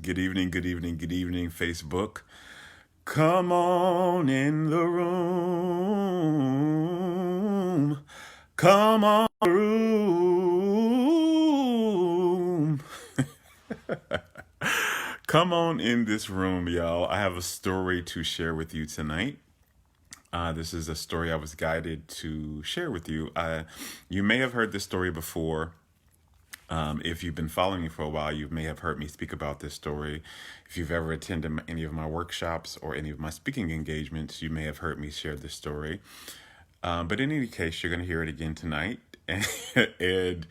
Good evening, good evening, good evening, Facebook. Come on in the room. Come on room. Come on in this room, y'all. I have a story to share with you tonight. This is a story I was guided to share with you. You may have heard this story before. If you've been following me for a while, you may have heard me speak about this story. If you've ever attended any of my workshops or any of my speaking engagements, you may have heard me share this story. But in any case, you're going to hear it again tonight. And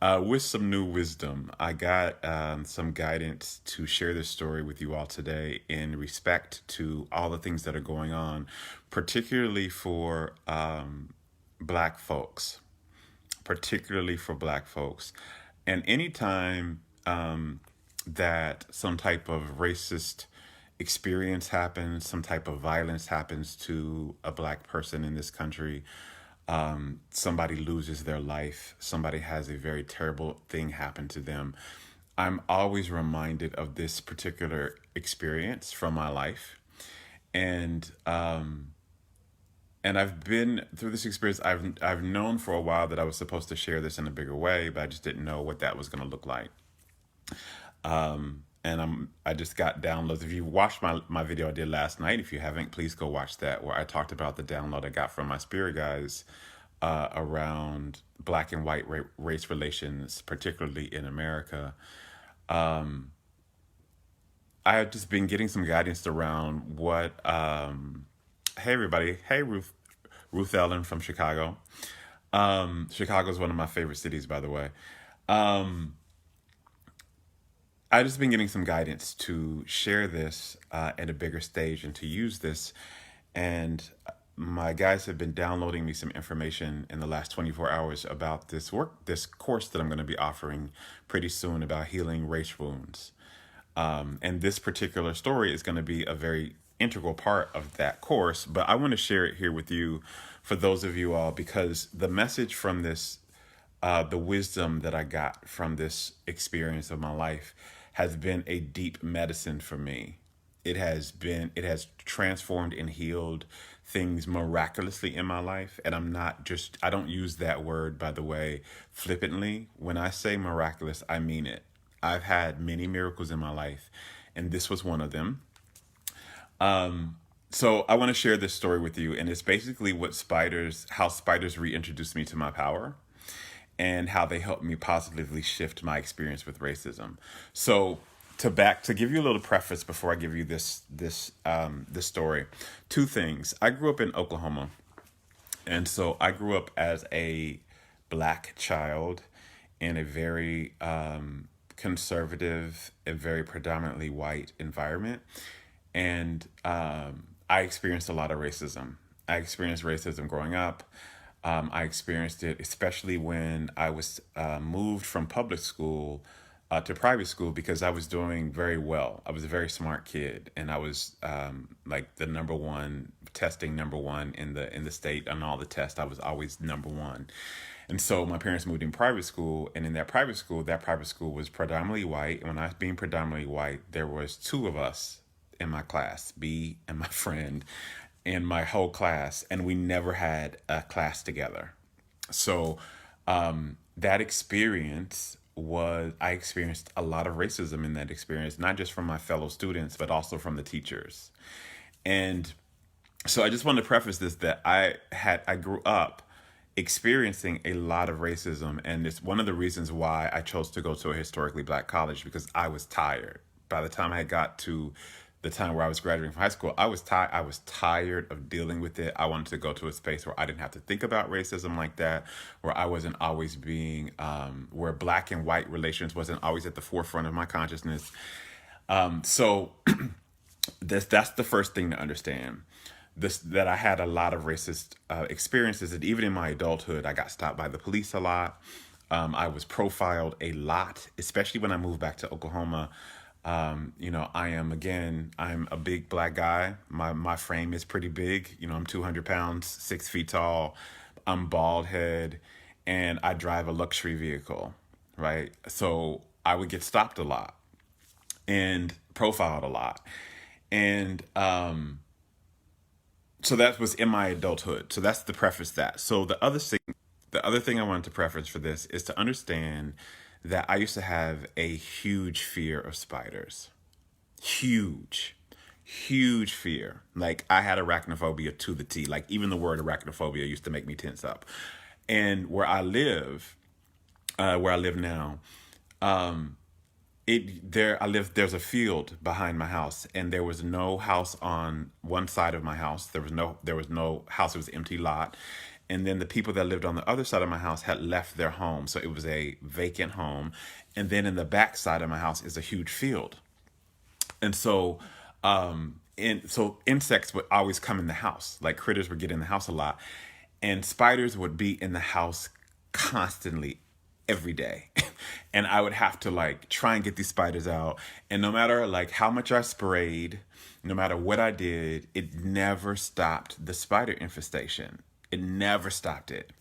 with some new wisdom, I got some guidance to share this story with you all today in respect to all the things that are going on, particularly for Black folks. Particularly for Black folks. And anytime that some type of racist experience happens, some type of violence happens to a Black person in this country, somebody loses their life, somebody has a very terrible thing happen to them, I'm always reminded of this particular experience from my life. And I've been through this experience. I've known for a while that I was supposed to share this in a bigger way, but I just didn't know what that was going to look like. And I just got downloads. If you watched my video I did last night, if you haven't, please go watch that, where I talked about the download I got from my spirit guides around Black and white race relations, particularly in America. I have just been getting some guidance around what. Hey everybody! Hey Ruth Ellen from Chicago. Chicago is one of my favorite cities, by the way. I've just been getting some guidance to share this at a bigger stage and to use this. And my guys have been downloading me some information in the last 24 hours about this course that I'm going to be offering pretty soon about healing race wounds. And this particular story is going to be a very integral part of that course, but I want to share it here with you for those of you all, because the message from this, the wisdom that I got from this experience of my life has been a deep medicine for me. It has transformed and healed things miraculously in my life. And I don't use that word, by the way, flippantly. When I say miraculous, I mean it. I've had many miracles in my life, and this was one of them. So I want to share this story with you, and it's basically how spiders reintroduced me to my power and how they helped me positively shift my experience with racism. So to give you a little preface before I give you this story, two things. I grew up in Oklahoma, and so I grew up as a Black child in a very conservative, a very predominantly white environment. And I experienced a lot of racism. I experienced racism growing up. I experienced it especially when I was moved from public school to private school, because I was doing very well. I was a very smart kid, and I was like the number one in the state on all the tests. I was always number one. And so my parents moved in private school, and in that private school was predominantly white. And when I was being predominantly white, there was two of us in my class, B and my friend, and my whole class, and we never had a class together. So that experience I experienced a lot of racism in that experience, not just from my fellow students, but also from the teachers. And so I just want to preface this, that I grew up experiencing a lot of racism, and it's one of the reasons why I chose to go to a historically Black college, because I was tired. By the time I got to the time where I was graduating from high school, I was tired of dealing with it. I wanted to go to a space where I didn't have to think about racism like that, where I wasn't always being, where Black and white relations wasn't always at the forefront of my consciousness. So that's the first thing to understand. That I had a lot of racist experiences, and even in my adulthood, I got stopped by the police a lot. I was profiled a lot, especially when I moved back to Oklahoma. I'm a big Black guy. My frame is pretty big. I'm 200 pounds, 6 feet tall. I'm bald head, and I drive a luxury vehicle, right? So I would get stopped a lot. and profiled a lot. And so that was in my adulthood. So that's the preface that. So the other thing I wanted to preface for this is to understand that I used to have a huge fear of spiders. Huge, huge fear. Like I had arachnophobia to the T. Like even the word arachnophobia used to make me tense up. And where I live now, there's a field behind my house, and there was no house on one side of my house. There was no house. It was an empty lot. And then the people that lived on the other side of my house had left their home, so it was a vacant home. And then in the back side of my house is a huge field. And so insects would always come in the house. Like critters would get in the house a lot, and spiders would be in the house constantly every day. And I would have to like try and get these spiders out. And no matter like how much I sprayed, no matter what I did, it never stopped the spider infestation. It never stopped it.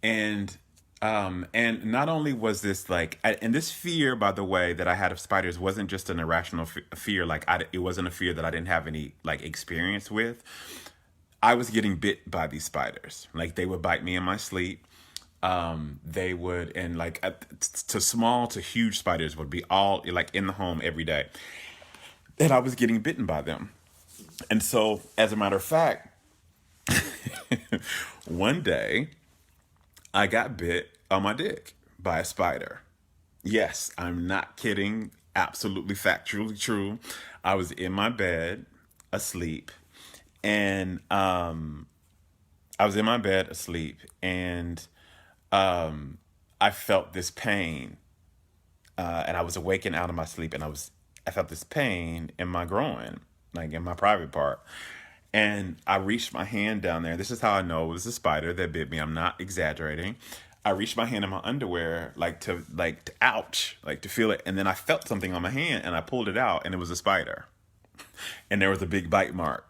And and not only was this like, and this fear, by the way, that I had of spiders wasn't just an irrational fear. Like it wasn't a fear that I didn't have any like experience with. I was getting bit by these spiders. Like they would bite me in my sleep. They would, and like to small to huge spiders would be all like in the home every day. And I was getting bitten by them. And so, as a matter of fact, one day I got bit on my dick by a spider. Yes, I'm not kidding. Absolutely factually true. I was in my bed asleep, and I was in my bed asleep, and I felt this pain, and I was awakened out of my sleep, and I felt this pain in my groin, like in my private part. And I reached my hand down there. This is how I know it was a spider that bit me. I'm not exaggerating. I reached my hand in my underwear, like to ouch, like to feel it. And then I felt something on my hand, and I pulled it out, and it was a spider. And there was a big bite mark.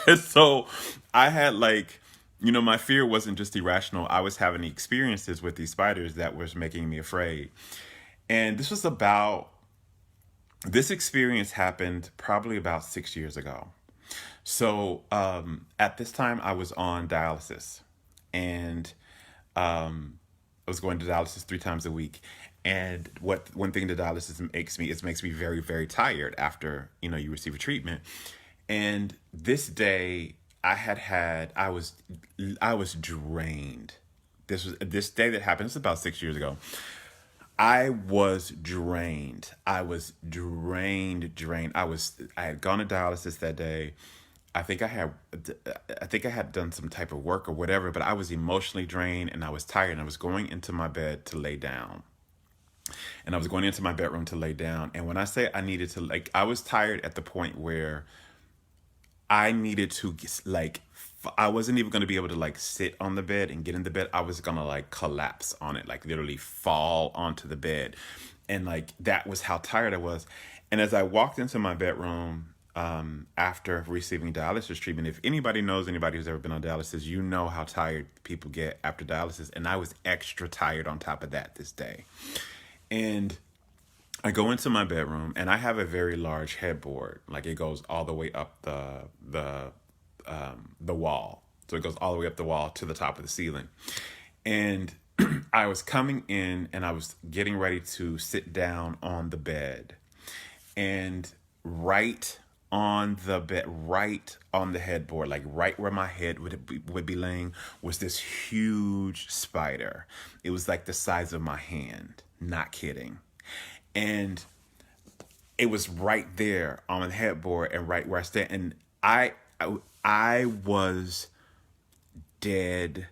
And so I had like, my fear wasn't just irrational. I was having experiences with these spiders that was making me afraid. And this experience happened probably about 6 years ago. So at this time, I was on dialysis, and I was going to dialysis 3 times a week. And one thing that dialysis makes me, it makes me very, very tired after you receive a treatment. And this day, I was drained. This day that happened. It's about 6 years ago. I was drained. I was drained. I had gone to dialysis that day. I think I had done some type of work or whatever, but I was emotionally drained, and I was tired, and I was going into my bed to lay down. And I was going into my bedroom to lay down. And when I say I needed to, like, I was tired at the point where I needed to, like, I wasn't even going to be able to like sit on the bed and get in the bed. I was going to like collapse on it, like literally fall onto the bed. And like that was how tired I was. And as I walked into my bedroom after receiving dialysis treatment, if anybody knows anybody who's ever been on dialysis, you know how tired people get after dialysis. And I was extra tired on top of that this day. And I go into my bedroom, and I have a very large headboard. Like it goes all the way up the wall. So it goes all the way up the wall to the top of the ceiling. And I was coming in, and I was getting ready to sit down on the bed. And right on the bed, right on the headboard, like right where my head would be laying, was this huge spider. It was like the size of my hand. Not kidding. And it was right there on the headboard and right where I stand. And I was dead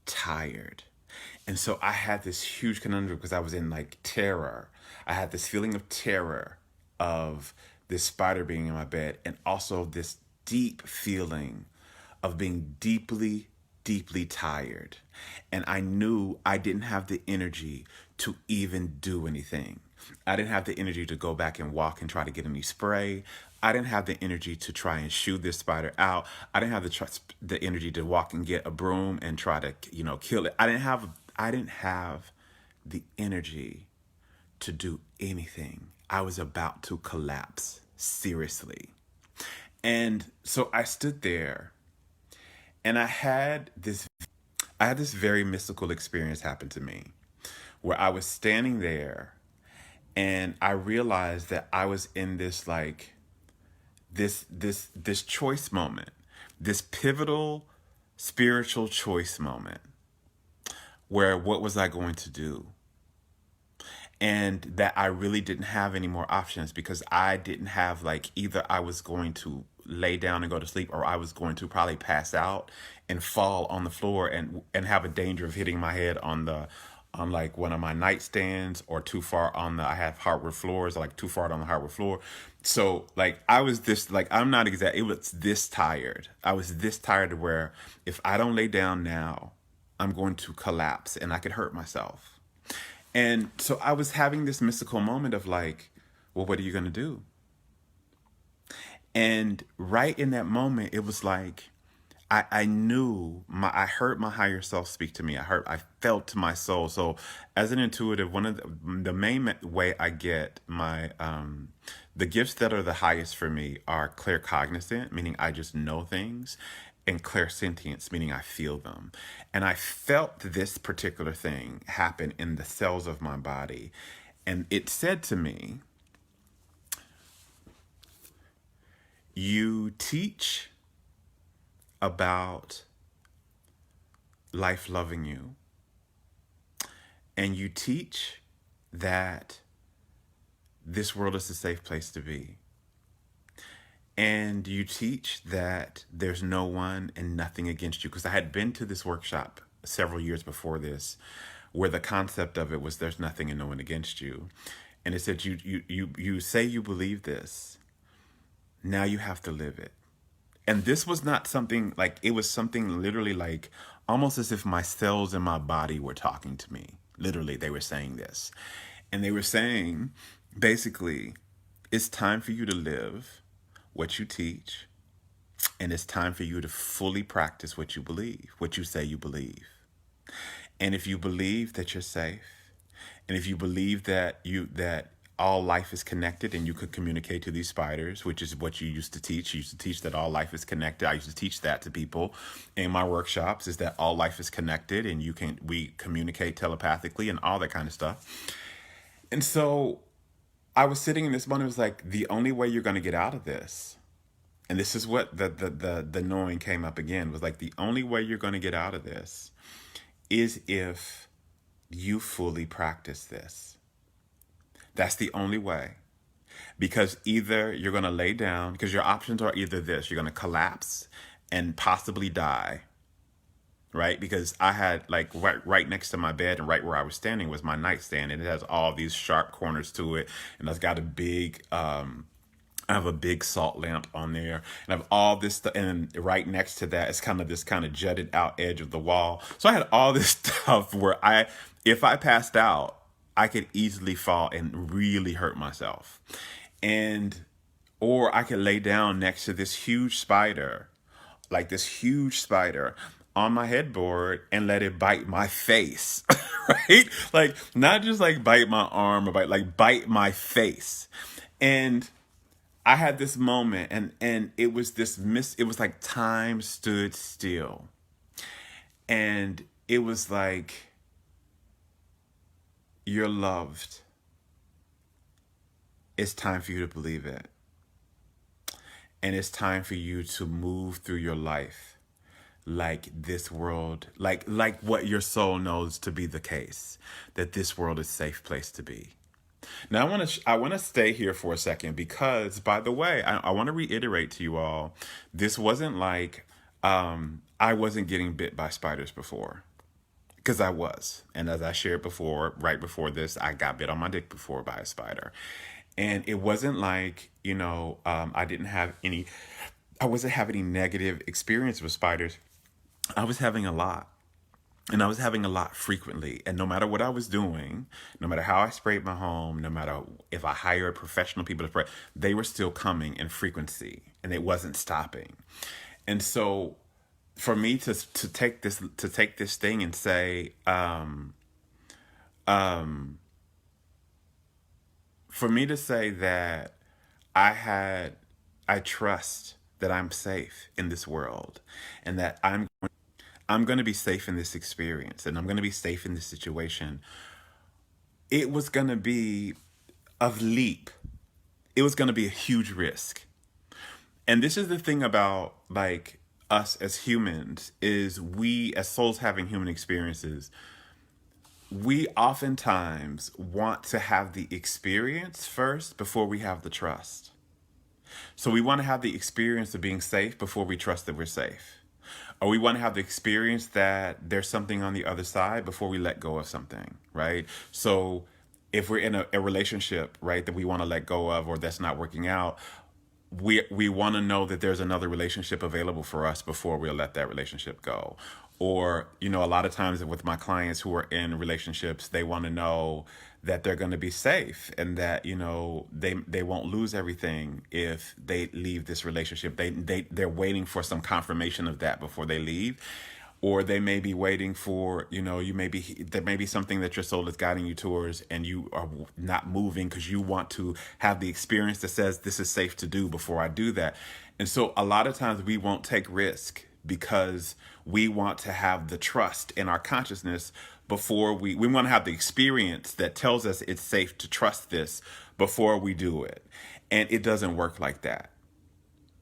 tired. And so I had this huge conundrum because I was in like terror. I had this feeling of terror of this spider being in my bed, and also this deep feeling of being deeply, deeply tired. And I knew I didn't have the energy to even do anything. I didn't have the energy to go back and walk and try to get any spray. I didn't have the energy to try and shoo this spider out. I didn't have the energy to walk and get a broom and try to, kill it. I didn't have the energy to do anything. I was about to collapse, seriously. And so I stood there and I had this very mystical experience happen to me where I was standing there and I realized that I was in this like this choice moment, this pivotal spiritual choice moment where what was I going to do? And that I really didn't have any more options because I didn't have like either I was going to lay down and go to sleep or I was going to probably pass out and fall on the floor and have a danger of hitting my head on the on like one of my nightstands or too far on the I have hardwood floors like too far on the hardwood floor. So like I was this like I'm not exact it was this tired. I was this tired to where if I don't lay down now, I'm going to collapse and I could hurt myself. And so I was having this mystical moment of like, well, what are you going to do? And right in that moment, it was like, I knew I heard my higher self speak to me. I felt to my soul. So as an intuitive, one of the main way I get the gifts that are the highest for me are claircognizant, meaning I just know things, and clairsentience, meaning I feel them. And I felt this particular thing happen in the cells of my body. And it said to me, you teach about life loving you, and you teach that this world is a safe place to be. And you teach that there's no one and nothing against you. Because I had been to this workshop several years before this, where the concept of it was there's nothing and no one against you. And it said, you say you believe this. Now you have to live it. And this was not something like, it was something literally like almost as if my cells in my body were talking to me. Literally, they were saying this. And they were saying, basically, it's time for you to live what you teach. And it's time for you to fully practice what you believe, what you say you believe. And if you believe that you're safe, and if you believe that all life is connected and you could communicate to these spiders, which is what you used to teach. You used to teach that all life is connected. I used to teach that to people in my workshops, is that all life is connected and we communicate telepathically and all that kind of stuff. And so I was sitting in this moment, it was like, the only way you're going to get out of this, and this is what the knowing came up again, was like, the only way you're going to get out of this is if you fully practice this. That's the only way. Because either you're going to lay down, because your options are either this, you're going to collapse and possibly die, right? Because I had like right next to my bed and right where I was standing was my nightstand, and it has all these sharp corners to it. And it's got a big, I have a big salt lamp on there, and I have all this stuff. And right next to that is kind of this kind of jutted out edge of the wall. So I had all this stuff where if I passed out, I could easily fall and really hurt myself. Or I could lay down next to this huge spider, like this huge spider on my headboard, and let it bite my face, right? Like not just like bite my arm or bite my face. And I had this moment, and it was it was like time stood still. And it was like, you're loved. It's time for you to believe it. And it's time for you to move through your life like this world, like what your soul knows to be the case, that this world is a safe place to be. Now I want to stay here for a second because, by the way, I want to reiterate to you all, this wasn't like I wasn't getting bit by spiders before. Because I was. And as I shared before, right before this, I got bit on my dick before by a spider. And it wasn't like, I wasn't having any negative experience with spiders. I was having a lot. And I was having a lot frequently. And no matter what I was doing, no matter how I sprayed my home, no matter if I hired professional people to spray, they were still coming in frequency. And it wasn't stopping. And so for me to take this thing and say, For me to say that I had, I trust that I'm safe in this world, and that I'm going to be safe in this experience, and I'm going to be safe in this situation. It was going to be a leap. It was going to be a huge risk. And this is the thing about like us as humans, is we as souls having human experiences, we oftentimes want to have the experience first before we have the trust. So we want to have the experience of being safe before we trust that we're safe. Or we want to have the experience that there's something on the other side before we let go of something, right? So if we're in a relationship, right, that we want to let go of or that's not working out, we want to know that there's another relationship available for us before we'll let that relationship go. Or, a lot of times with my clients who are in relationships, they want to know that they're going to be safe, and that, they won't lose everything if they leave this relationship. They're waiting for some confirmation of that before they leave. Or they may be waiting for, there may be something that your soul is guiding you towards, and you are not moving because you want to have the experience that says this is safe to do before I do that. And so a lot of times we won't take risk because we want to have the trust in our consciousness before we want to have the experience that tells us it's safe to trust this before we do it. And it doesn't work like that.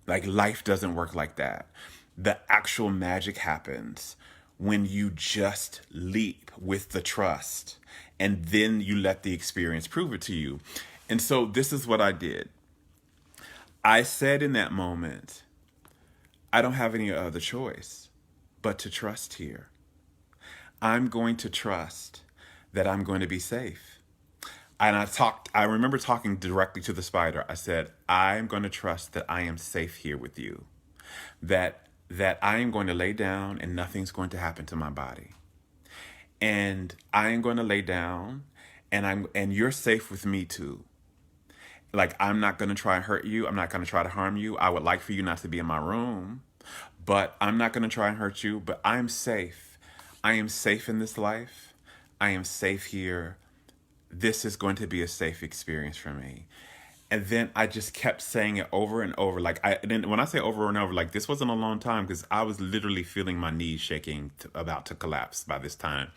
Like, life doesn't work like that. The actual magic happens when you just leap with the trust, and then you let the experience prove it to you. And so this is what I did. I said in that moment, I don't have any other choice but to trust here. I'm going to trust that I'm going to be safe. And I remember talking directly to the spider. I said, I'm going to trust that I am safe here with you. That I am going to lay down and nothing's going to happen to my body. And I am going to lay down, and you're safe with me too. Like, I'm not going to try and hurt you. I'm not going to try to harm you. I would like for you not to be in my room, but I'm not going to try and hurt you. But I'm safe. I am safe in this life. I am safe here. This is going to be a safe experience for me. And then I just kept saying it over and over. Then when I say over and over, like, this wasn't a long time, because I was literally feeling my knees shaking, about to collapse by this time.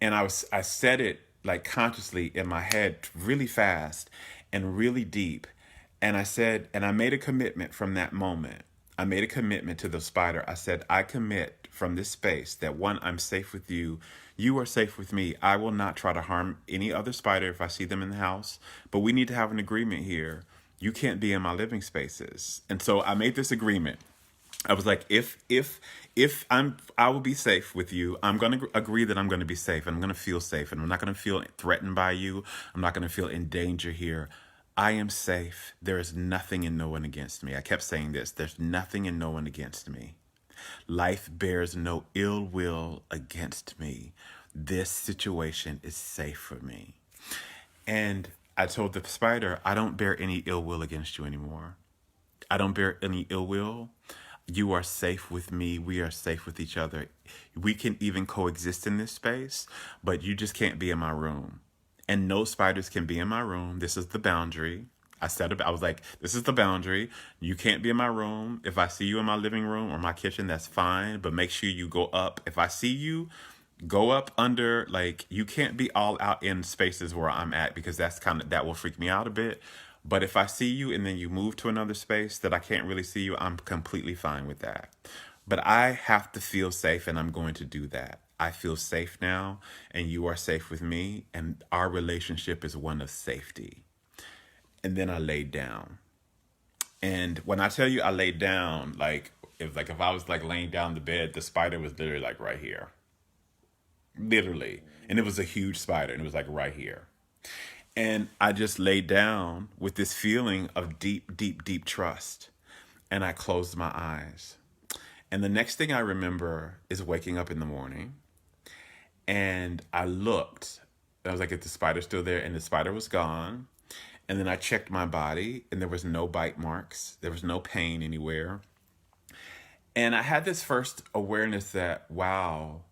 And I said it like consciously in my head, really fast and really deep. And I made a commitment from that moment. I made a commitment to the spider. I said, I commit from this space that, one, I'm safe with you. You are safe with me. I will not try to harm any other spider if I see them in the house. But we need to have an agreement here. You can't be in my living spaces. And so I made this agreement. I was like, if I will be safe with you, I'm going to agree that I'm going to be safe, and I'm going to feel safe, and I'm not going to feel threatened by you. I'm not going to feel in danger here. I am safe. There is nothing and no one against me. I kept saying this. There's nothing and no one against me. Life bears no ill will against me. This situation is safe for me. And I told the spider, I don't bear any ill will against you anymore. I don't bear any ill will. You are safe with me. We are safe with each other. We can even coexist in this space, but you just can't be in my room. And no spiders can be in my room. This is the boundary. I was like, this is the boundary. You can't be in my room. If I see you in my living room or my kitchen, that's fine. But make sure you go up. If I see you, go up under, like, you can't be all out in spaces where I'm at, because that will freak me out a bit. But if I see you and then you move to another space that I can't really see you, I'm completely fine with that. But I have to feel safe, and I'm going to do that. I feel safe now, and you are safe with me, and our relationship is one of safety. And then I laid down. And when I tell you I laid down, if I was like laying down in the bed, the spider was literally like right here. Literally. And it was a huge spider, and it was like right here. And I just laid down with this feeling of deep, deep, deep trust. And I closed my eyes. And the next thing I remember is waking up in the morning. And I looked. I was like, is the spider still there? And the spider was gone. And then I checked my body, and there was no bite marks. There was no pain anywhere. And I had this first awareness that, wow,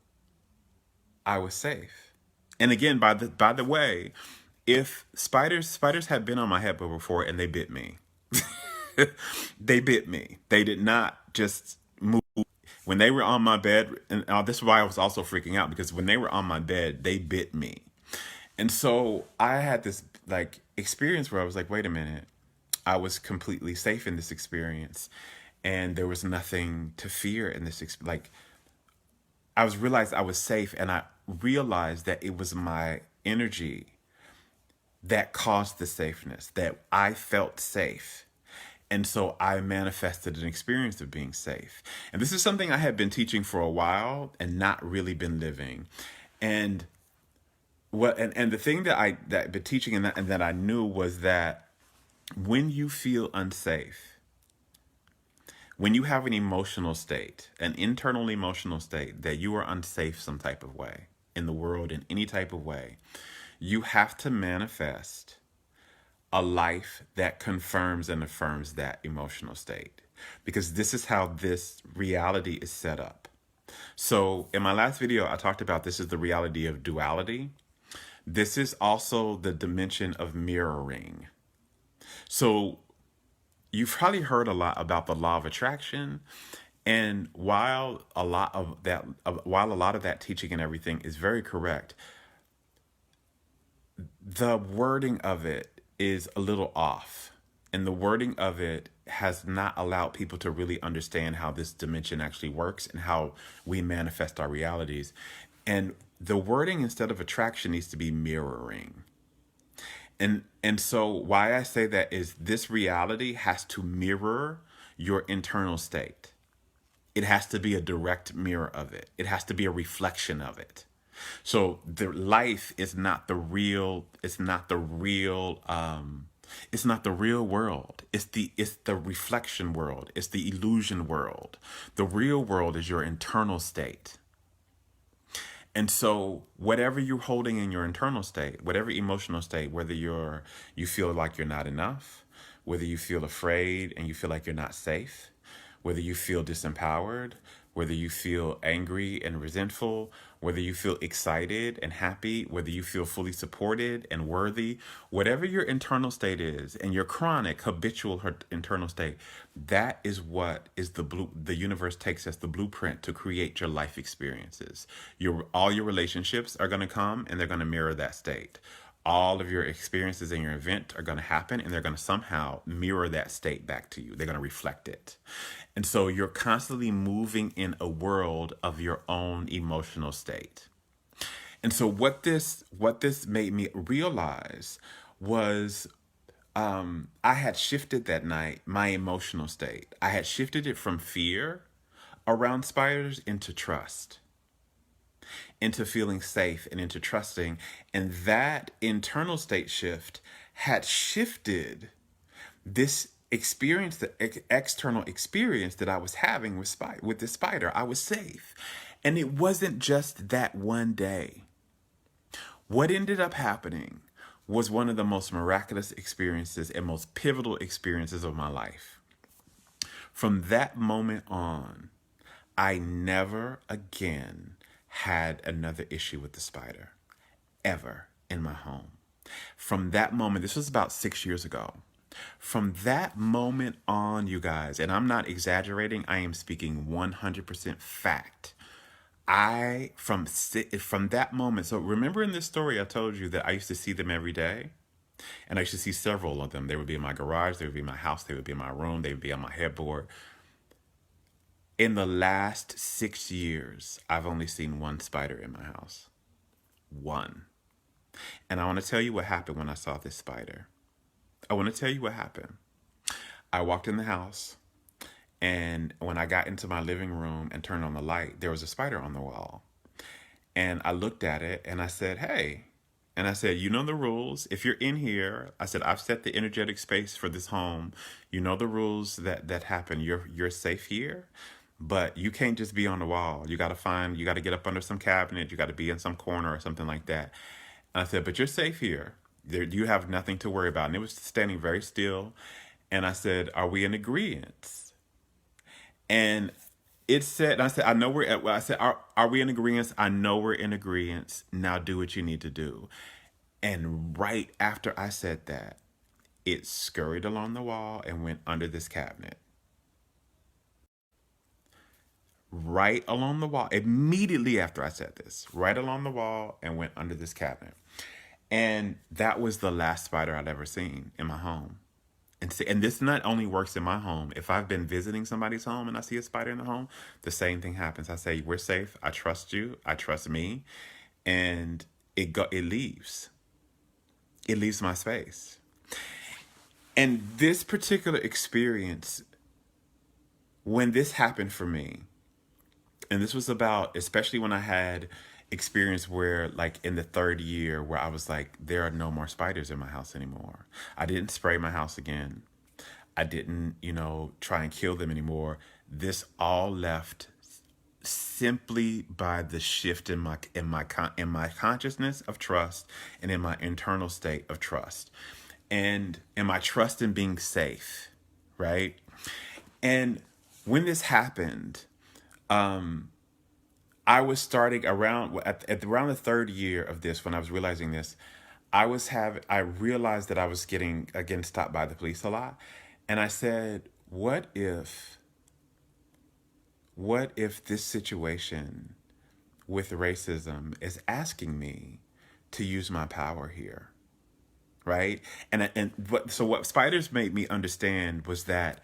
I was safe. And again, by the way, if spiders had been on my head before and they bit me. They bit me. They did not just move when they were on my bed. And this is why I was also freaking out, because when they were on my bed, they bit me. And so I had this like experience where I was like, wait a minute. I was completely safe in this experience, and there was nothing to fear in this like I was realized I was safe, and I realized that it was my energy that caused the safeness, that I felt safe. And so I manifested an experience of being safe. And this is something I had been teaching for a while and not really been living. And and the thing that I've been teaching and that I knew was that when you feel unsafe, when you have an emotional state, an internal emotional state that you are unsafe some type of way in the world, in any type of way, you have to manifest a life that confirms and affirms that emotional state. Because this is how this reality is set up. So in my last video, I talked about this is the reality of duality. This is also the dimension of mirroring. So you've probably heard a lot about the law of attraction. And while a lot of that teaching and everything is very correct, the wording of it is a little off. And the wording of it has not allowed people to really understand how this dimension actually works and how we manifest our realities. And the wording, instead of attraction, needs to be mirroring. And so why I say that is this reality has to mirror your internal state. It has to be a direct mirror of it. It has to be a reflection of it. So the life is not the real, it's not the real, it's not the real world. It's the reflection world. It's the illusion world. The real world is your internal state. And so whatever you're holding in your internal state, whatever emotional state, whether you feel like you're not enough, whether you feel afraid and you feel like you're not safe, whether you feel disempowered, whether you feel angry and resentful, whether you feel excited and happy, whether you feel fully supported and worthy, whatever your internal state is, and your chronic, habitual internal state, that is what is the universe takes as the blueprint to create your life experiences. All your relationships are going to come and they're going to mirror that state. All of your experiences in your event are going to happen and they're going to somehow mirror that state back to you. They're going to reflect it. And so you're constantly moving in a world of your own emotional state. And so what this made me realize was I had shifted that night my emotional state. I had shifted it from fear around spiders into trust, into feeling safe and into trusting. And that internal state shift had shifted this experience, the external experience that I was having with this spider. I was safe. And it wasn't just that one day. What ended up happening was one of the most miraculous experiences and most pivotal experiences of my life. From that moment on, I never again had another issue with the spider, ever, in my home. From that moment, this was about 6 years ago. From that moment on, you guys, and I'm not exaggerating, I am speaking 100% fact. From that moment, so remember in this story I told you that I used to see them every day? And I used to see several of them. They would be in my garage, they would be in my house, they would be in my room, they would be on my headboard. In the last 6 years, I've only seen one spider in my house. One. And I want to tell you what happened when I saw this spider. I want to tell you what happened. I walked in the house, and when I got into my living room and turned on the light, there was a spider on the wall. And I looked at it and I said, hey. And I said, you know the rules. If you're in here, I said, I've set the energetic space for this home. You know the rules that happen. You're safe here, but you can't just be on the wall. You got to get up under some cabinet. You got to be in some corner or something like that. And I said, but you're safe here. You have nothing to worry about. And it was standing very still. And I said, are we in agreement? And it said, I said, are we in agreement? I know we're in agreement. Now do what you need to do. And right after I said that, it scurried along the wall and went under this cabinet. Right along the wall, immediately after I said this, right along the wall and went under this cabinet. And that was the last spider I'd ever seen in my home. And this not only works in my home. If I've been visiting somebody's home and I see a spider in the home, the same thing happens. I say, "We're safe. I trust you. I trust me," and it leaves. It leaves my space. And this particular experience, when this happened for me, and this was about, especially when I had experience where, like in the third year, where I was like, there are no more spiders in my house anymore. I didn't spray my house again. I didn't, try and kill them anymore. This all left simply by the shift in my consciousness of trust, and in my internal state of trust, and in my trust in being safe, right? And when this happened, I was starting around the third year of this, when I was realizing this. I realized that I was getting again stopped by the police a lot, and I said, what if this situation with racism is asking me to use my power here, right? So what spiders made me understand was that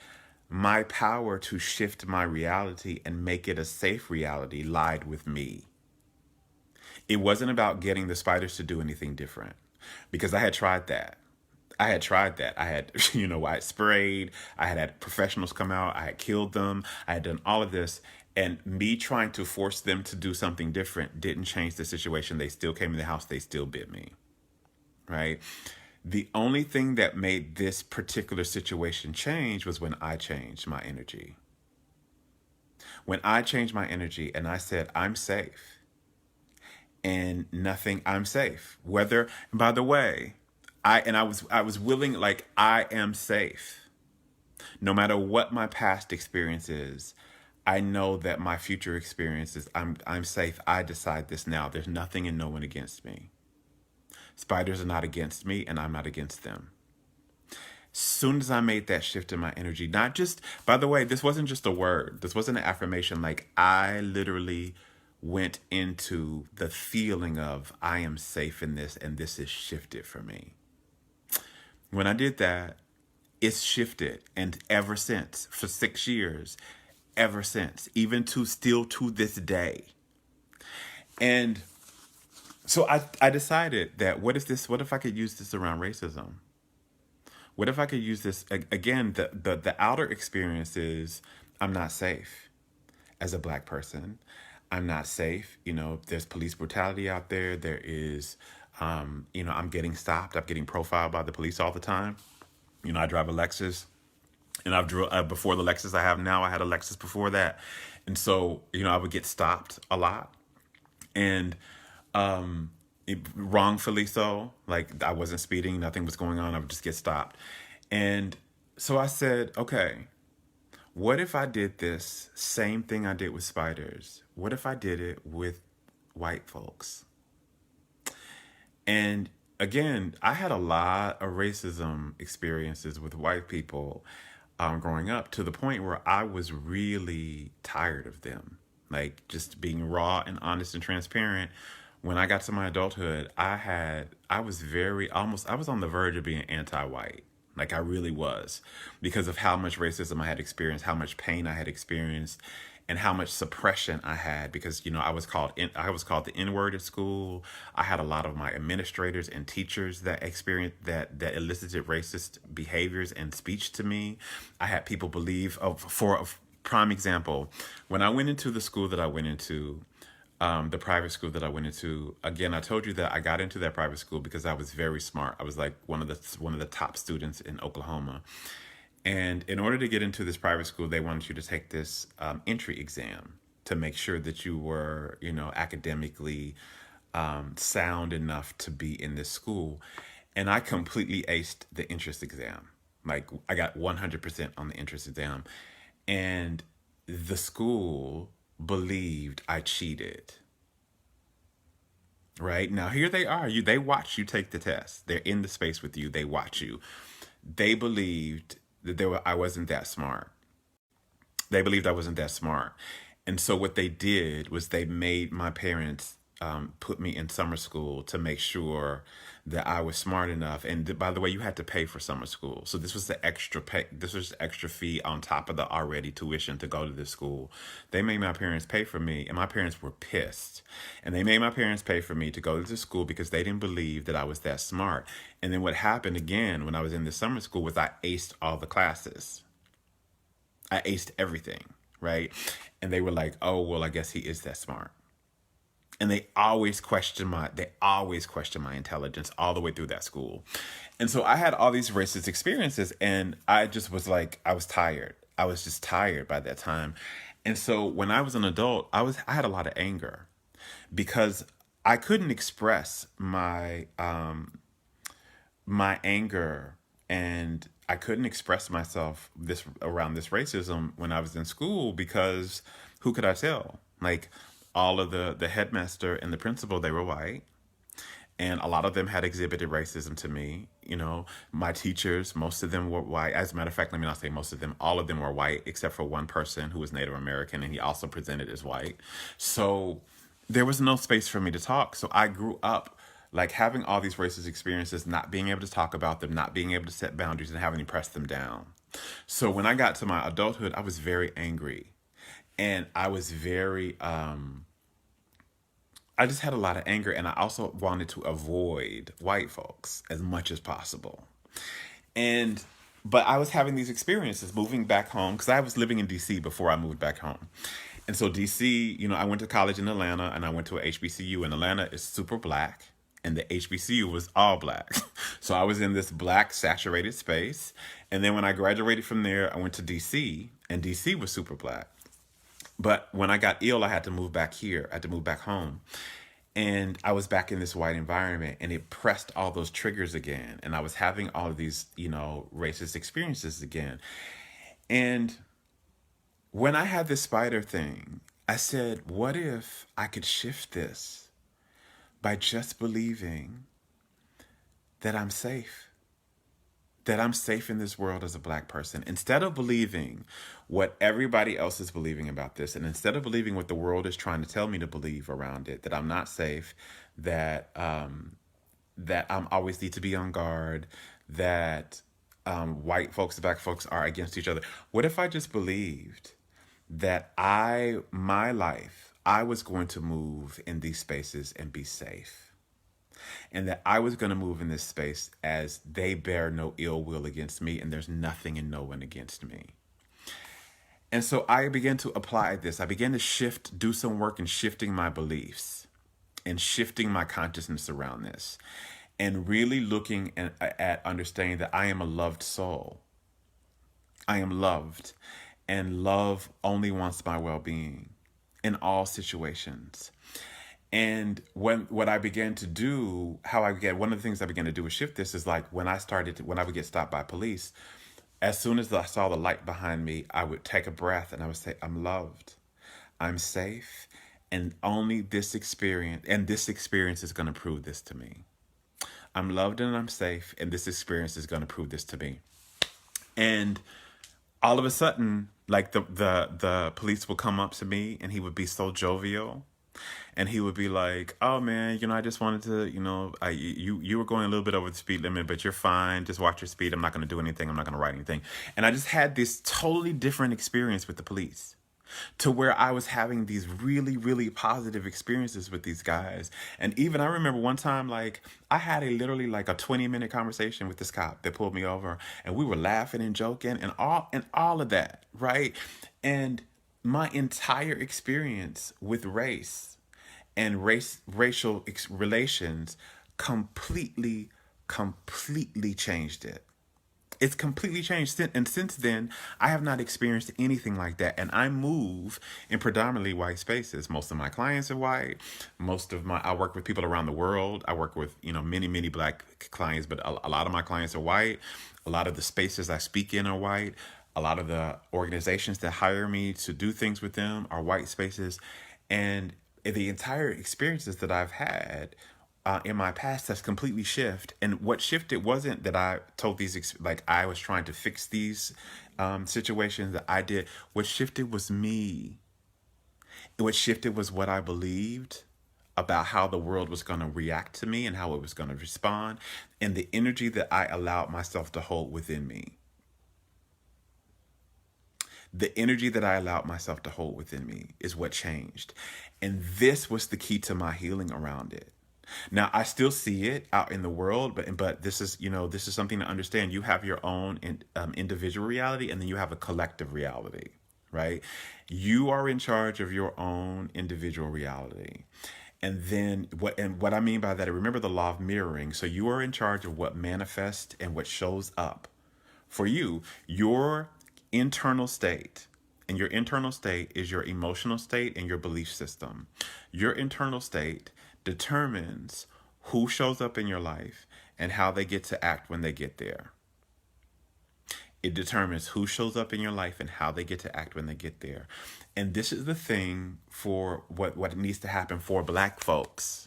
my power to shift my reality and make it a safe reality lied with me. It wasn't about getting the spiders to do anything different, because I had tried that. I had, I had sprayed, I had professionals come out, I had killed them, I had done all of this. And me trying to force them to do something different didn't change the situation. They still came in the house, they still bit me, right? The only thing that made this particular situation change was when I changed my energy. When I changed my energy and I said, I'm safe, and nothing, I'm safe. Whether, by the way, I was willing, like, I am safe. No matter what my past experience is, I know that my future experiences, I'm safe. I decide this now. There's nothing and no one against me. Spiders are not against me, and I'm not against them. Soon as I made that shift in my energy, not just, by the way, this wasn't just a word. This wasn't an affirmation. Like, I literally went into the feeling of, I am safe in this, and this is shifted for me. When I did that, it's shifted. And ever since, for 6 years, ever since, even to this day. And so I decided that, what if I could use this around racism? What if I could use this again? The outer experience is, I'm not safe as a Black person. I'm not safe. There's police brutality out there. There is, I'm getting stopped. I'm getting profiled by the police all the time. I drive a Lexus, and before the Lexus I have now, I had a Lexus before that. And so, I would get stopped a lot, and wrongfully so. Like, I wasn't speeding, nothing was going on. I would just get stopped. And so I said, okay, what if I did this same thing I did with spiders? What if I did it with white folks? And again, I had a lot of racism experiences with white people growing up, to the point where I was really tired of them. Like, just being raw and honest and transparent. When I got to my adulthood, I was I was on the verge of being anti-white. Like, I really was, because of how much racism I had experienced, how much pain I had experienced, and how much suppression I had, because I was called the N-word at school. I had a lot of my administrators and teachers that experienced that elicited racist behaviors and speech to me. I had people believe, for a prime example, when I went into the school that I went into, the private school that I went into. Again, I told you that I got into that private school because I was very smart. I was like one of the top students in Oklahoma. And in order to get into this private school, they wanted you to take this entry exam to make sure that you were, academically sound enough to be in this school. And I completely aced the entrance exam. Like, I got 100% on the entrance exam. And the school believed I cheated. right? Now here they are. They watch you take the test. They're in the space with you. They watch you. They believed that I wasn't that smart. They believed I wasn't that smart. And so what they did was they made my parents put me in summer school to make sure that I was smart enough. And by the way, you had to pay for summer school. So this was the extra pay. This was the extra fee on top of the already tuition to go to this school. They made my parents pay for me, and my parents were pissed. And they made my parents pay for me to go to this school because they didn't believe that I was that smart. And then what happened again when I was in the summer school was I aced all the classes. I aced everything, right? And they were like, "Oh, well, I guess he is that smart." And they always question my intelligence all the way through that school. And so I had all these racist experiences, and I just was like, I was tired. I was just tired by that time. And so when I was an adult, I had a lot of anger because I couldn't express my anger, and I couldn't express myself this around this racism when I was in school because who could I tell? Like all of the headmaster and the principal, they were white, and a lot of them had exhibited racism to me. You know, my teachers, most of them were white. As a matter of fact, let me not say most of them, all of them were white except for one person who was Native American, and he also presented as white. So there was no space for me to talk. So I grew up like having all these racist experiences, not being able to talk about them, not being able to set boundaries, and having to press them down. So when I got to my adulthood, I was very angry, and I was very I just had a lot of anger, and I also wanted to avoid white folks as much as possible. And but I was having these experiences moving back home because I was living in DC before I moved back home. And so DC, you know, I went to college in Atlanta, and I went to a HBCU, and Atlanta is super black, and the HBCU was all black. So I was in this black saturated space. And then when I graduated from there, I went to DC, and DC was super black. But when I got ill, I had to move back here. I had to move back home. And I was back in this white environment, and it pressed all those triggers again. And I was having all of these, you know, racist experiences again. And when I had this spider thing, I said, what if I could shift this by just believing that I'm safe? That I'm safe in this world as a black person. Instead of believing what everybody else is believing about this, and instead of believing what the world is trying to tell me to believe around it, that I'm not safe, that I'm always need to be on guard, that white folks and black folks are against each other. What if I just believed that my life, I was going to move in these spaces and be safe? And that I was going to move in this space as they bear no ill will against me, and there's nothing and no one against me. And so I began to apply this. I began to do some work in shifting my beliefs and shifting my consciousness around this, and really looking at understanding that I am a loved soul. I am loved, and love only wants my well-being in all situations. And what I began to do, one of the things I began to do was shift this is like when I would get stopped by police, as soon as I saw the light behind me, I would take a breath and I would say, I'm loved, I'm safe, and only this experience is going to prove this to me. I'm loved and I'm safe, and this experience is going to prove this to me. And all of a sudden, like the police would come up to me, and he would be so jovial. And he would be like, "Oh man, you know, I just wanted to, you know, you were going a little bit over the speed limit, but you're fine. Just watch your speed. I'm not going to do anything. I'm not going to write anything." And I just had this totally different experience with the police, to where I was having these really, really positive experiences with these guys. And even I remember one time, like I had literally like a 20-minute conversation with this cop that pulled me over, and we were laughing and joking and all of that, right? And my entire experience with race and racial relations completely changed it. It's completely changed. And since then, I have not experienced anything like that. And I move in predominantly white spaces. Most of my clients are white. I work with people around the world. I work with, you know, many black clients, but a lot of my clients are white. A lot of the spaces I speak in are white. A lot of the organizations that hire me to do things with them are white spaces. And the entire experiences that I've had in my past that's completely shift. And what shifted wasn't that I told like I was trying to fix these situations that I did. What shifted was me. What shifted was what I believed about how the world was going to react to me and how it was going to respond, and the energy that I allowed myself to hold within me. The energy that I allowed myself to hold within me is what changed. And this was the key to my healing around it. Now I still see it out in the world, but this is, this is something to understand. You have your own individual reality, and then you have a collective reality, right? You are in charge of your own individual reality. And then what I mean by that, remember the law of mirroring. So you are in charge of what manifests and what shows up for you. Your internal state, and your internal state is your emotional state and your belief system. Your internal state determines who shows up in your life and how they get to act when they get there. It determines who shows up in your life and how they get to act when they get there. And this is the thing for what needs to happen for Black folks.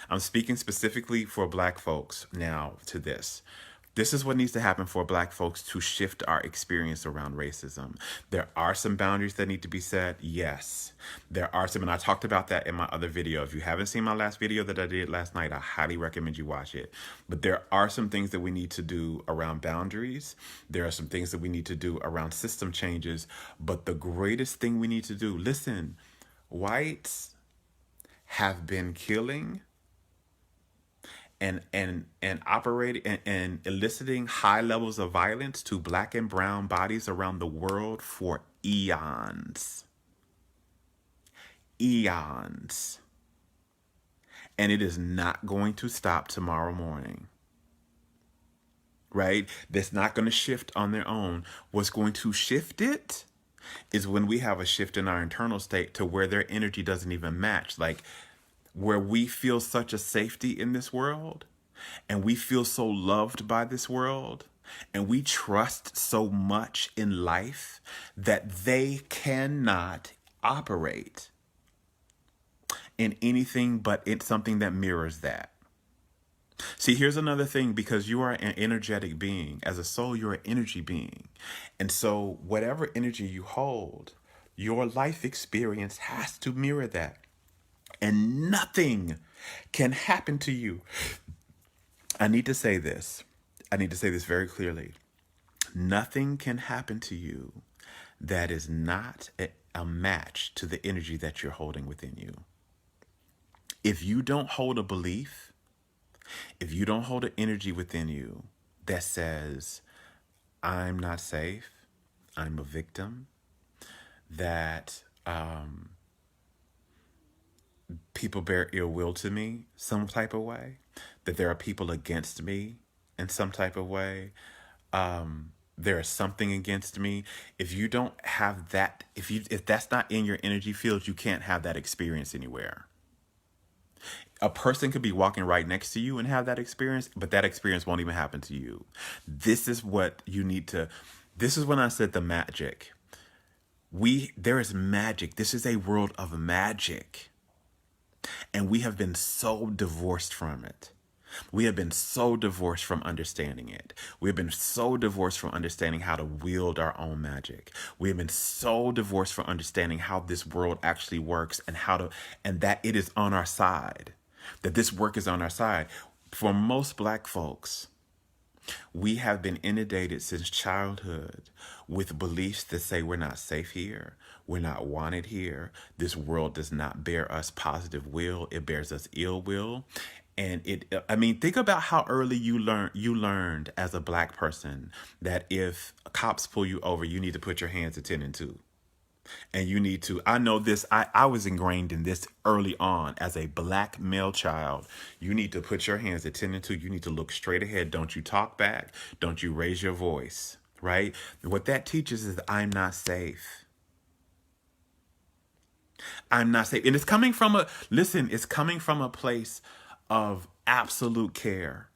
I'm speaking specifically for Black folks now to this. This is what needs to happen for Black folks to shift our experience around racism. There are some boundaries that need to be set. Yes, there are some. And I talked about that in my other video. If you haven't seen my last video that I did last night, I highly recommend you watch it. But there are some things that we need to do around boundaries. There are some things that we need to do around system changes. But the greatest thing we need to do, listen, whites have been killing and operating and eliciting high levels of violence to Black and brown bodies around the world for eons. Eons. And it is not going to stop tomorrow morning. Right? That's not going to shift on their own. What's going to shift it is when we have a shift in our internal state to where their energy doesn't even match. Like, where we feel such a safety in this world, and we feel so loved by this world, and we trust so much in life that they cannot operate in anything but it's something that mirrors that. See, here's another thing, because you are an energetic being. As a soul, you're an energy being. And so whatever energy you hold, your life experience has to mirror that. And nothing can happen to you. I need to say this. I need to say this very clearly. Nothing can happen to you that is not a match to the energy that you're holding within you. If you don't hold a belief, if you don't hold an energy within you that says, I'm not safe, I'm a victim, that people bear ill will to me some type of way, that there are people against me in some type of way, there is something against me. If you don't have that, if that's not in your energy field, you can't have that experience anywhere. A person could be walking right next to you and have that experience, but that experience won't even happen to you. This is what you need to, this is when I said the magic. There is magic. This is a world of magic. And we have been so divorced from it. We have been so divorced from understanding it. We have been so divorced from understanding how to wield our own magic. We have been so divorced from understanding how this world actually works and that it is on our side, that this work is on our side. For most Black folks, we have been inundated since childhood with beliefs that say we're not safe here, we're not wanted here, this world does not bear us positive will, it bears us ill will. And think about how early you learned as a Black person that if cops pull you over, you need to put your hands at 10 and 2. And you need to, I know this, I was ingrained in this early on as a Black male child. You need to put your hands at 10 and 2. You need to look straight ahead. Don't you talk back. Don't you raise your voice, right? What that teaches is I'm not safe. I'm not safe. And it's coming from a place of absolute care.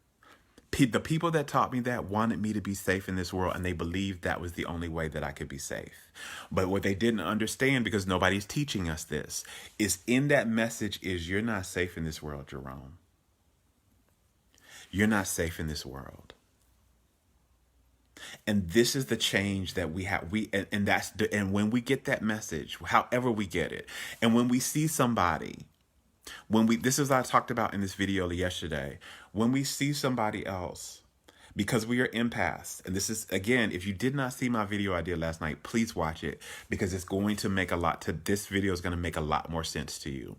The people that taught me that wanted me to be safe in this world, and they believed that was the only way that I could be safe. But what they didn't understand, because nobody's teaching us this, is in that message is you're not safe in this world, Jerome. You're not safe in this world. And this is the change that we have. And that's and when we get that message, however we get it, and when we see somebody, when we this is what I talked about in this video yesterday, when we see somebody else, because we are empaths, and this is, again, if you did not see my video I did last night, please watch it, because it's going to make this video is going to make a lot more sense to you.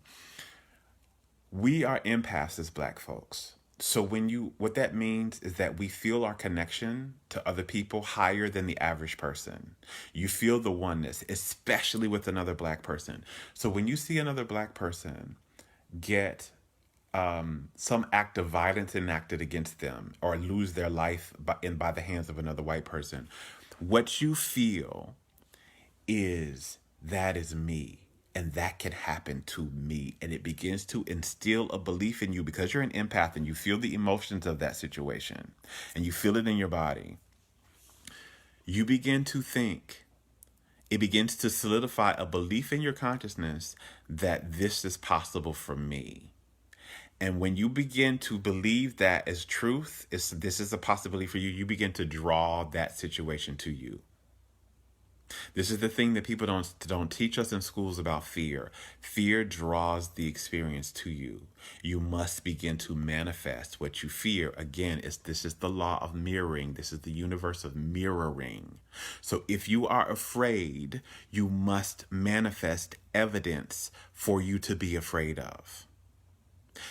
We are empaths as Black folks. So what that means is that we feel our connection to other people higher than the average person. You feel the oneness, especially with another Black person. So when you see another Black person get some act of violence enacted against them, or lose their life by the hands of another white person, what you feel is, that is me. And that can happen to me. And it begins to instill a belief in you, because you're an empath and you feel the emotions of that situation and you feel it in your body. You begin to think, it begins to solidify a belief in your consciousness that this is possible for me. And when you begin to believe that as truth, this is a possibility for you, you begin to draw that situation to you. This is the thing that people don't teach us in schools about fear. Fear draws the experience to you. You must begin to manifest what you fear. Again, this is the law of mirroring. This is the universe of mirroring. So if you are afraid, you must manifest evidence for you to be afraid of.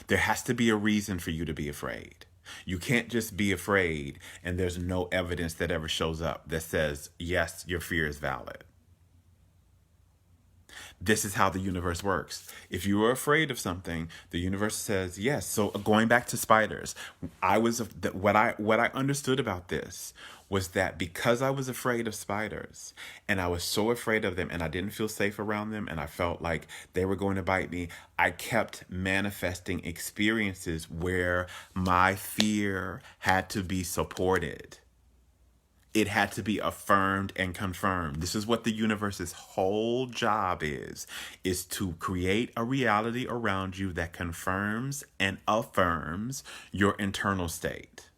There has to be a reason for you to be afraid. You can't just be afraid and there's no evidence that ever shows up that says, yes, your fear is valid. This is how the universe works. If you are afraid of something, the universe says yes. So going back to spiders, what I understood about this was that because I was afraid of spiders, and I was so afraid of them, and I didn't feel safe around them, and I felt like they were going to bite me, I kept manifesting experiences where my fear had to be supported. It had to be affirmed and confirmed. This is what the universe's whole job is to create a reality around you that confirms and affirms your internal state.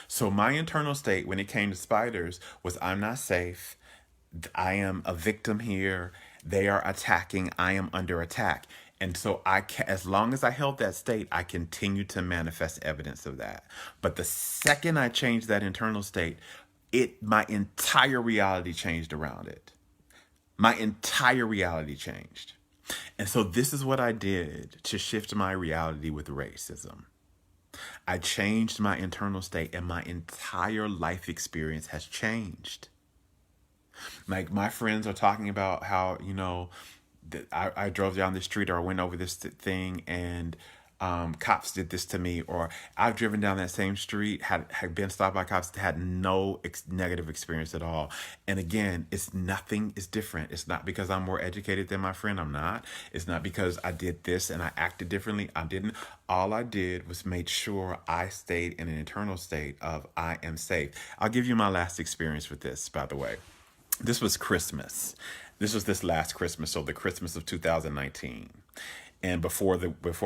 So my internal state when it came to spiders was, I'm not safe. I am a victim here. They are attacking. I am under attack. And so as long as I held that state, I continued to manifest evidence of that. But the second I changed that internal state, my entire reality changed around it. My entire reality changed. And so this is what I did to shift my reality with racism. I changed my internal state, and my entire life experience has changed. Like, my friends are talking about how, I drove down the street, or I went over this thing, and cops did this to me, or I've driven down that same street, had been stopped by cops, had no negative experience at all. And again, nothing is different. It's not because I'm more educated than my friend. I'm not. It's not because I did this and I acted differently. I didn't. All I did was make sure I stayed in an internal state of, I am safe. I'll give you my last experience with this, by the way. This was Christmas. This was this last Christmas, so the Christmas of 2019. And before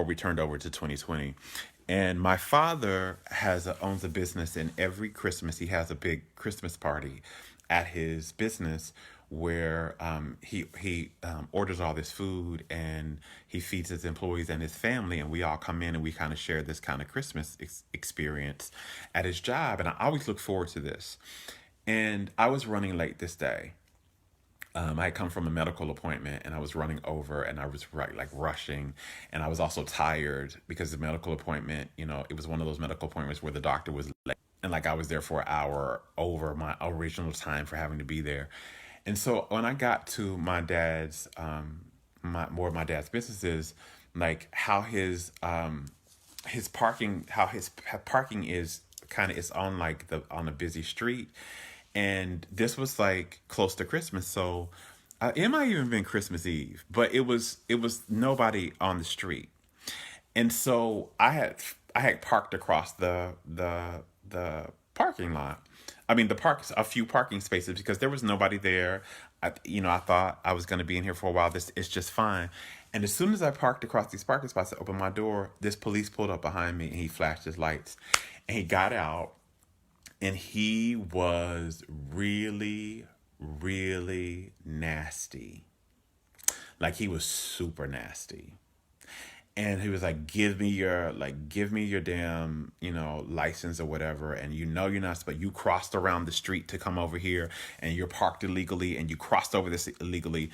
we turned over to 2020. And my father owns a business, and every Christmas he has a big Christmas party at his business where he orders all this food, and he feeds his employees and his family, and we all come in and we kind of share this kind of Christmas experience at his job. And I always look forward to this. And I was running late this day. I had come from a medical appointment, and I was running over, and I was rushing, and I was also tired because the medical appointment, it was one of those medical appointments where the doctor was late, and I was there for an hour over my original time for having to be there. And so when I got to my dad's, more of my dad's businesses, how his parking is on a busy street. And this was close to Christmas, so it might even been Christmas Eve, but it was nobody on the street. And so I had parked across the parking lot. I mean, a few parking spaces, because there was nobody there. I thought I was going to be in here for a while. It's just fine. And as soon as I parked across these parking spots to open my door, this police pulled up behind me and he flashed his lights. And he got out and he was really, really nasty. Like he was super nasty. And he was like, give me your damn, license or whatever. And you're not, but you crossed around the street to come over here and you're parked illegally and you crossed over this illegally.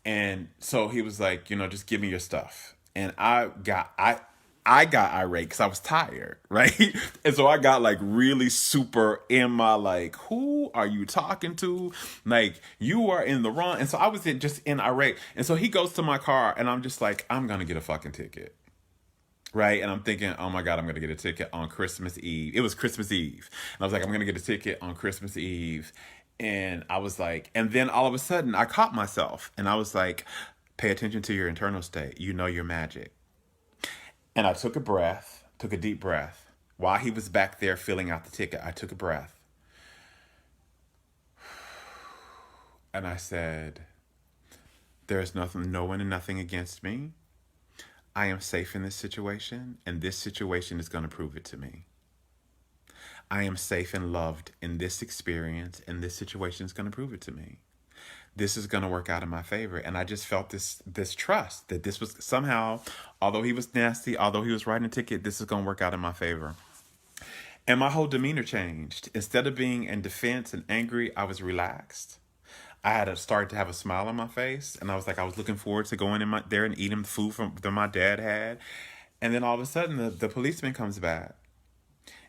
And so he was like, just give me your stuff. And I got irate because I was tired, right? And so I got like really super in my like, who are you talking to? Like, you are in the wrong. And so I was just in irate. And so he goes to my car and I'm just like, I'm going to get a fucking ticket. Right. And I'm thinking, oh my God, I'm going to get a ticket on Christmas Eve. It was Christmas Eve. And I was like, I'm going to get a ticket on Christmas Eve. And I was like, and then all of a sudden I caught myself and I was like, pay attention to your internal state. You know your magic. And I took a breath, took a deep breath. While he was back there filling out the ticket, I took a breath. And I said, there's nothing, no one and nothing against me. I am safe in this situation, and this situation is going to prove it to me. I am safe and loved in this experience, and this situation is going to prove it to me. This is going to work out in my favor. And I just felt this trust that this was somehow, although he was nasty, although he was writing a ticket, this is going to work out in my favor. And my whole demeanor changed. Instead of being in defense and angry, I was relaxed. I had to start to have a smile on my face. And I was like, I was looking forward to going in there and eating food that my dad had. And then all of a sudden, the policeman comes back.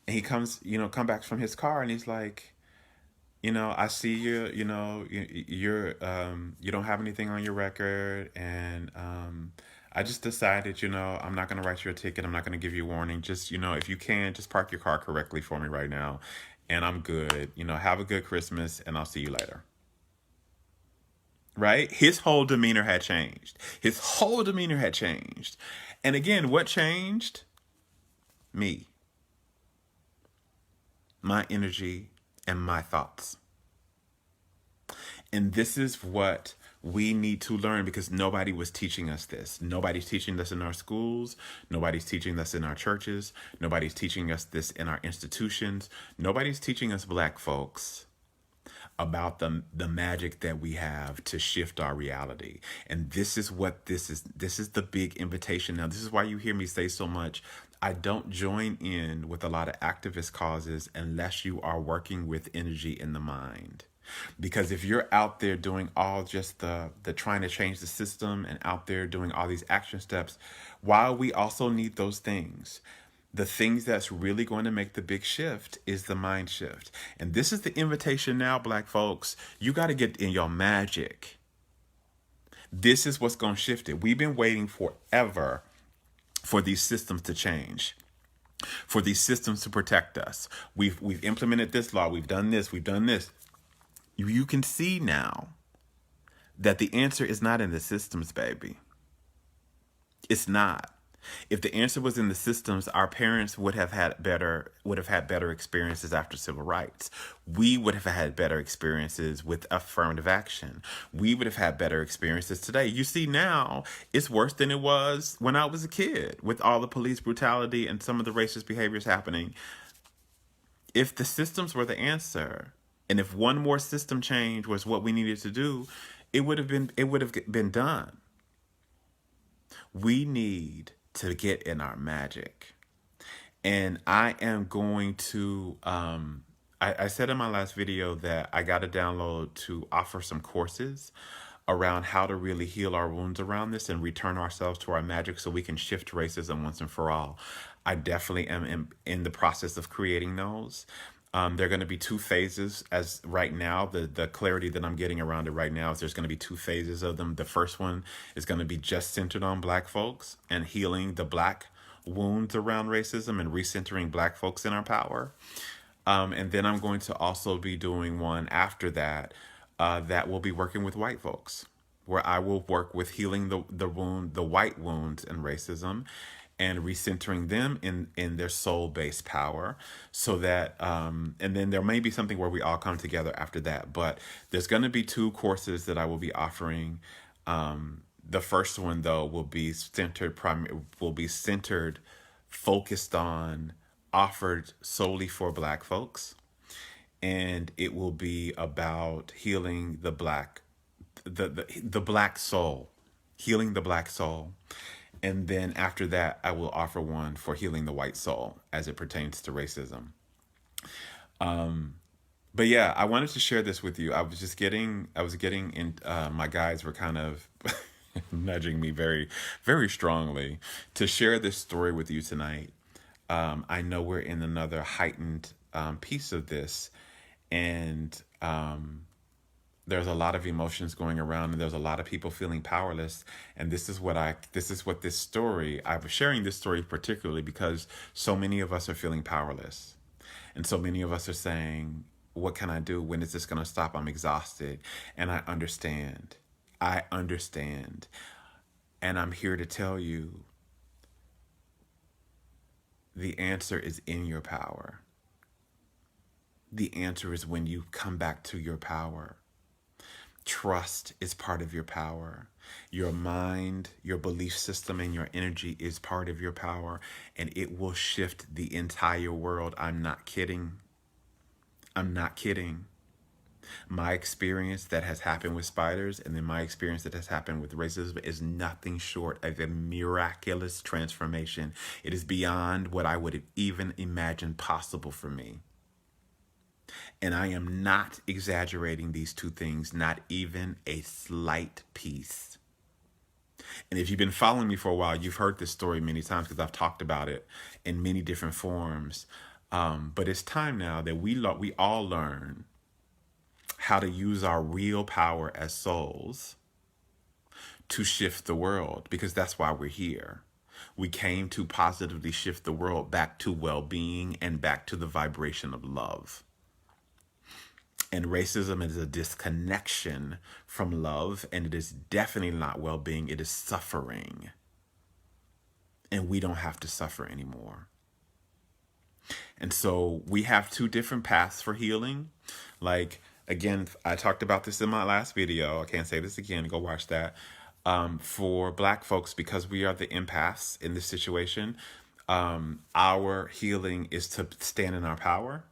And he comes, come back from his car and he's like, I see you, you don't have anything on your record. And I just decided, I'm not going to write you a ticket. I'm not going to give you a warning. Just, if you can, just park your car correctly for me right now. And I'm good. Have a good Christmas and I'll see you later. Right? His whole demeanor had changed. And again, what changed? Me. My energy and my thoughts. And this is what we need to learn because nobody was teaching us this. Nobody's teaching this in our schools. Nobody's teaching this in our churches. Nobody's teaching us this in our institutions. Nobody's teaching us Black folks about the magic that we have to shift our reality. And this is what this is. This is the big invitation. Now, this is why you hear me say so much. I don't join in with a lot of activist causes unless you are working with energy in the mind. Because if you're out there doing all just the trying to change the system and out there doing all these action steps, while we also need those things, the things that's really going to make the big shift is the mind shift. And this is the invitation now, Black folks. You got to get in your magic. This is what's going to shift it. We've been waiting forever for these systems to change, for these systems to protect us. We've implemented this law. We've done this. You can see now that the answer is not in the systems, baby. It's not. If the answer was in the systems, our parents would have had better experiences after civil rights. We would have had better experiences with affirmative action. We would have had better experiences today. You see, now it's worse than it was when I was a kid with all the police brutality and some of the racist behaviors happening. If the systems were the answer, and if one more system change was what we needed to do, it would have been done. We need to get in our magic. And I am going to, I said in my last video that I got a download to offer some courses around how to really heal our wounds around this and return ourselves to our magic so we can shift racism once and for all. I definitely am in the process of creating those. There are going to be two phases as right now. The clarity that I'm getting around it right now is there's going to be two phases of them. The first one is going to be just centered on Black folks and healing the Black wounds around racism and recentering Black folks in our power. And then I'm going to also be doing one after that that will be working with white folks, where I will work with healing the white wounds and racism and recentering them in their soul-based power so that, and then there may be something where we all come together after that. But there's going to be two courses that I will be offering The first one though will be centered, focused on, offered solely for Black folks, and it will be about healing the Black soul, healing the Black soul. And then after that, I will offer one for healing the white soul as it pertains to racism. But yeah, I wanted to share this with you. I was getting in, my guys were kind of nudging me very, very strongly to share this story with you tonight. I know we're in another heightened piece of this, and there's a lot of emotions going around, and there's a lot of people feeling powerless. And this is what this story, I was sharing this story particularly because so many of us are feeling powerless. And so many of us are saying, what can I do? When is this going to stop? I'm exhausted. And I understand. I understand. And I'm here to tell you the answer is in your power. The answer is when you come back to your power. Trust is part of your power. Your mind, your belief system, and your energy is part of your power, and it will shift the entire world. I'm not kidding. I'm not kidding. My experience that has happened with spiders, and then my experience that has happened with racism, is nothing short of a miraculous transformation. It is beyond what I would have even imagined possible for me. And I am not exaggerating these two things, not even a slight piece. And if you've been following me for a while, you've heard this story many times because I've talked about it in many different forms. But it's time now that we all learn how to use our real power as souls to shift the world, because that's why we're here. We came to positively shift the world back to well-being and back to the vibration of love. And racism is a disconnection from love, and it is definitely not well-being. It is suffering. And we don't have to suffer anymore. And so we have two different paths for healing. Like, again, I talked about this in my last video. I can't say this again. Go watch that. For Black folks, because we are the empaths in this situation, our healing is to stand in our power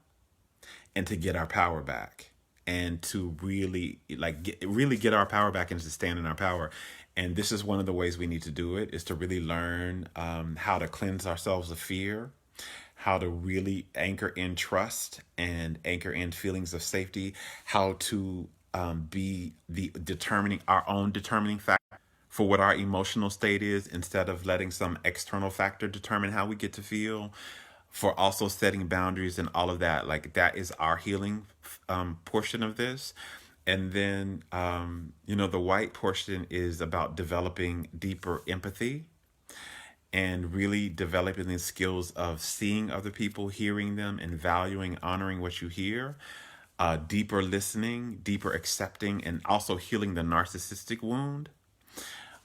and to get our power back, and to really get our power back and to stand in our power. And this is one of the ways we need to do it, is to really learn how to cleanse ourselves of fear, how to really anchor in trust and anchor in feelings of safety, how to be our own determining factor for what our emotional state is, instead of letting some external factor determine how we get to feel, for also setting boundaries and all of that. Like, that is our healing portion of this. And then, the white portion is about developing deeper empathy and really developing the skills of seeing other people, hearing them, and valuing, honoring what you hear, deeper listening, deeper accepting, and also healing the narcissistic wound.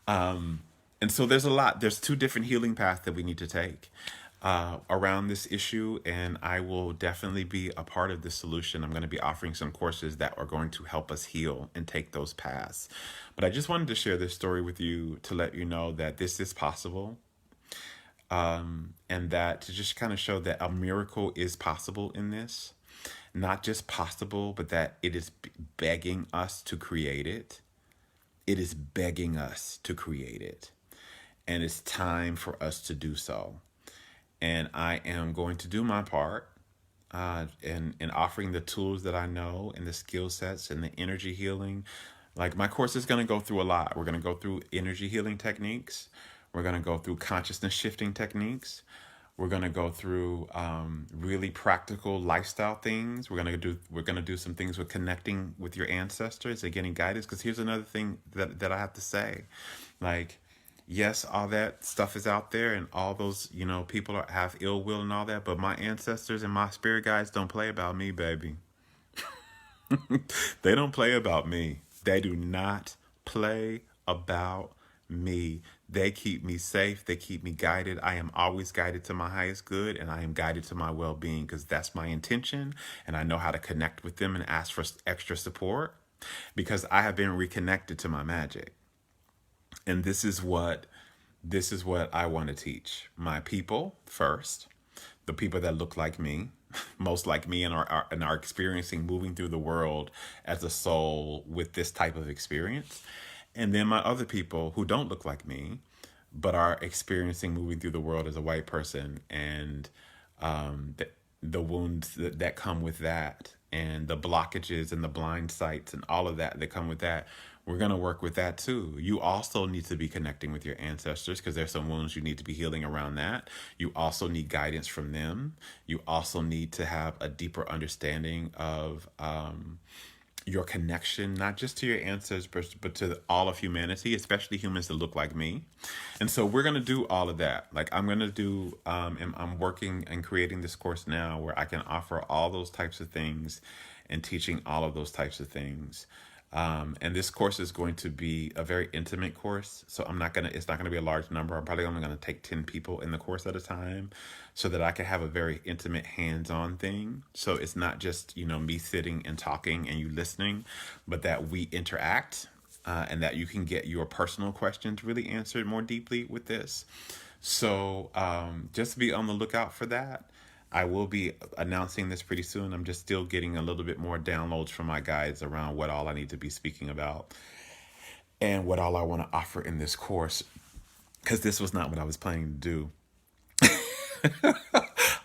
And so there's two different healing paths that we need to take around this issue, and I will definitely be a part of the solution. I'm going to be offering some courses that are going to help us heal and take those paths. But I just wanted to share this story with you to let you know that this is possible, and that to just kind of show that a miracle is possible in this. Not just possible, but that it is begging us to create it. It is begging us to create it. And it's time for us to do so. And I am going to do my part in offering the tools that I know, and the skill sets, and the energy healing. Like, my course is going to go through a lot. We're going to go through energy healing techniques. We're going to go through consciousness shifting techniques. We're going to go through really practical lifestyle things. We're going to do some things with connecting with your ancestors and getting guidance. Because here's another thing that I have to say. Like, yes, all that stuff is out there, and all those, people have ill will and all that. But my ancestors and my spirit guides don't play about me, baby. They don't play about me. They do not play about me. They keep me safe. They keep me guided. I am always guided to my highest good, and I am guided to my well-being, because that's my intention. And I know how to connect with them and ask for extra support, because I have been reconnected to my magic. And this is what I want to teach my people first, the people that look like me, most like me, and are experiencing moving through the world as a soul with this type of experience. And then my other people who don't look like me, but are experiencing moving through the world as a white person, and the wounds that come with that, and the blockages and the blind sights and all of that come with that. We're going to work with that too. You also need to be connecting with your ancestors because there's some wounds you need to be healing around that. You also need guidance from them. You also need to have a deeper understanding of your connection, not just to your ancestors, but to all of humanity, especially humans that look like me. And so we're going to do all of that. Like I'm going to do, and I'm working and creating this course now where I can offer all those types of things and teaching all of those types of things. And this course is going to be a very intimate course. So it's not going to be a large number. I'm probably only going to take 10 people in the course at a time so that I can have a very intimate hands-on thing. So it's not just, me sitting and talking and you listening, but that we interact, and that you can get your personal questions really answered more deeply with this. So, just be on the lookout for that. I will be announcing this pretty soon. I'm just still getting a little bit more downloads from my guides around what all I need to be speaking about and what all I want to offer in this course, because this was not what I was planning to do.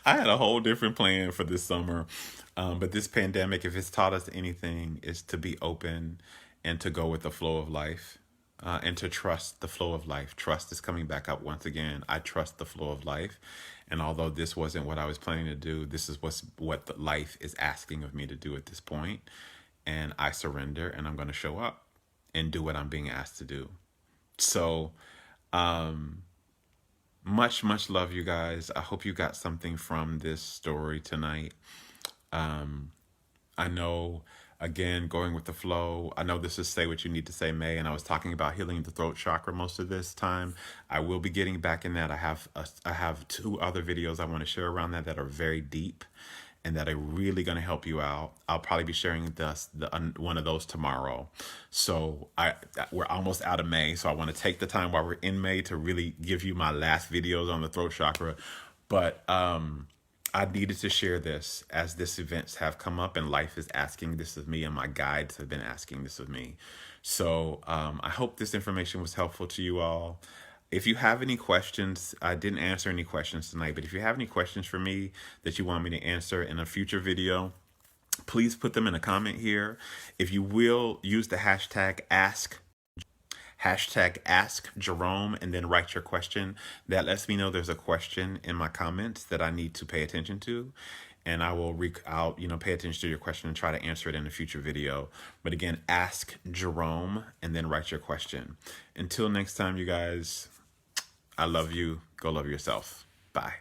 I had a whole different plan for this summer. But this pandemic, if it's taught us anything, is to be open and to go with the flow of life, and to trust the flow of life. Trust is coming back up once again. I trust the flow of life. And although this wasn't what I was planning to do, this is what the life is asking of me to do at this point. And I surrender, and I'm going to show up and do what I'm being asked to do. So, much, much love, you guys. I hope you got something from this story tonight. I know, again, going with the flow, I know this is Say What You Need to Say May, and I was talking about healing the throat chakra most of this time. I will be getting back in that. I have 2 other videos I want to share around that are very deep and that are really going to help you out. I'll probably be sharing one of those tomorrow. So we're almost out of May, so I want to take the time while we're in May to really give you my last videos on the throat chakra. But I needed to share this as this events have come up and life is asking this of me, and my guides have been asking this of me. So I hope this information was helpful to you all. If you have any questions, I didn't answer any questions tonight, but if you have any questions for me that you want me to answer in a future video, please put them in a comment here. If you will, use the hashtag #AskJerome, and then write your question. That lets me know there's a question in my comments that I need to pay attention to, and I'll pay attention to your question and try to answer it in a future video. But again, ask Jerome and then write your question. Until next time, you guys, I love you. Go love yourself. Bye.